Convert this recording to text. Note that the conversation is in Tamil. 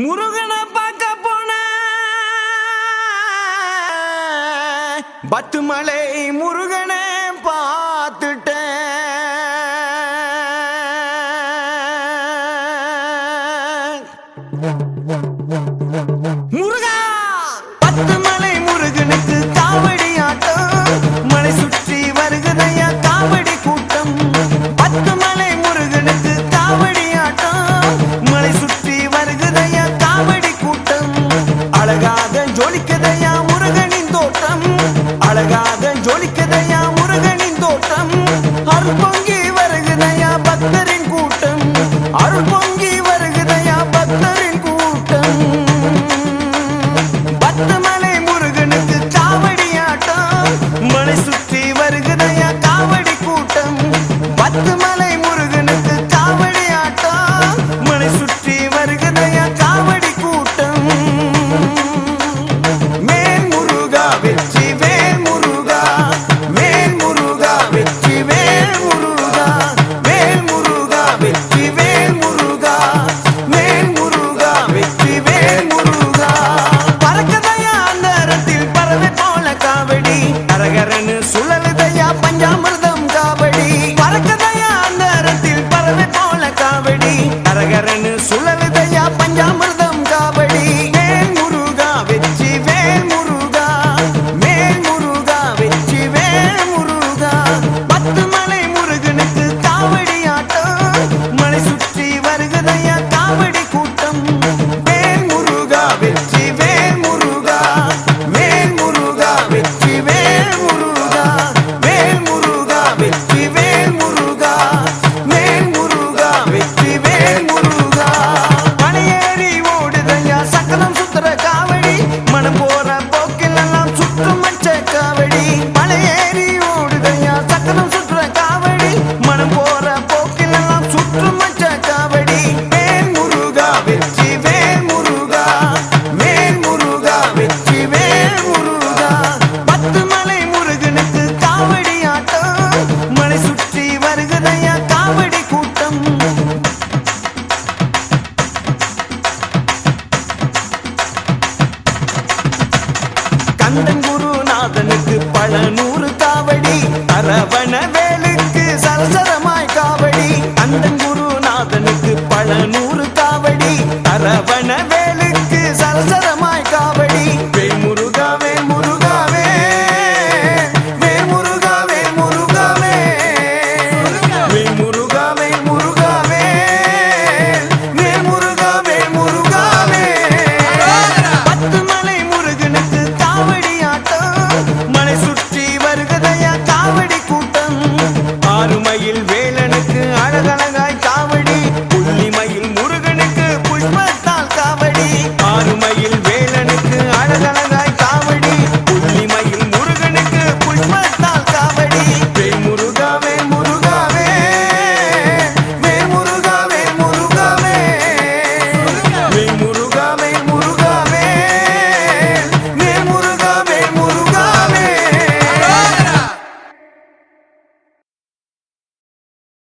முருகனை பார்க்க போன பத்துமலை முருகனை பார்த்துட்டேன். முருகா பத்துமலை முருகனுக்கு காவடி ஆட்டம் மலை சுற்றி வருகுதையா காவடி கூட்டம். பத்துமலை முருகனுக்கு காவடி ஆட்டம் மலை சுற்றி வருகுதையா காவடி கூட்டம். அழகாக ஜொலிக்கதையா முருகனின் தோட்டம், அழகாக ஜொலிக்கதையா முருகனின் தோட்டம். அருள் பொங்கி வருகுதையா பக்தரின் கூட்டம், அருள் பொங்கி வருகுதையா பக்தரின் கூட்டம். பத்துமலை முருகனுக்கு காவடி ஆட்டம் மலை சுற்றி வருகுதையா காவடி கூட்டம். பத்துமலை முருகனுக்கு காவடி ஆட்டம் மலை சுற்றி வருகுதையா காவடி கூட்டம். மேல் முருகா வெற்றி வேல் முருகா, மேல் முருகா வெற்றி வேல் முருகா, மேல் முருகா வெற்றி வேல் முருகா, மேல் முருகா வெற்றி வேல் முருகா. பறக்கதையா அந்தரத்தில் பறவை போல காவடி, அரகரன்னு சுழலுதையா பஞ்சாமிர்தம் காவடி. பறக்கதையா அந்தரத்தில் பறவை போல காவடி, அரகரன்னு சுழலுதையா பஞ்சாமிர்தம் காவடி. மேல் முருகா வெற்றி வேல் முருகா, மேல் முருகா வெற்றி வேல் முருகா. பத்துமலை முருகனுக்கு காவடி ஆட்டம் மலை சுற்றி வருகுதையா காவடி கூட்டம். வேல் முருகா வெற்றி வேல் முருகா, வேல் முருகா வெற்றி வேல் முருகா, வேல் முருகா வெற்றி வேல் முருகா, வேல் முருகா வெற்றி வேல் முருகா. மலையேறி ஓடுதையா சக்கரம் சுத்துற காவடி, மனம் போற போக்கில் எல்லாம் சுற்றும் மச்ச காவடி. மலையேறி ஓடுதையா சக்கரம் சுத்துற காவடி, மனம் போற போக்கில் எல்லாம் சுற்றும் மச்ச காவடி. வேல் முருகா வெற்றி வேல் முருகா, வேல் முருகா வெற்றி வேல் முருகா. பத்துமலை முருகனுக்கு காவடி ஆட்டம் மலை சுற்றி வருகுதையா காவடி கூட்டம். கந்தன் குருநாதனுக்கு பல நூறு காவடி, அரவண வேலுக்கு சரசரமாய் காவடி. கந்தன் குருநாதனுக்கு பல நூறு காவடி, அரவண வேலுக்கு சரசரமாய் காவடி. வேல் முருகா வேல் முருகாவே, வேல் முருகா வேல் முருகாவே, வேல் முருகா வேல் முருகாவே, வேல் முருகா வேல் முருகாவே. பத்துமலை முருகனுக்கு காவடி ஆட்டம் மலை சுற்றி வருகுதையா காவடி கூட்டம். ஆறுமையில்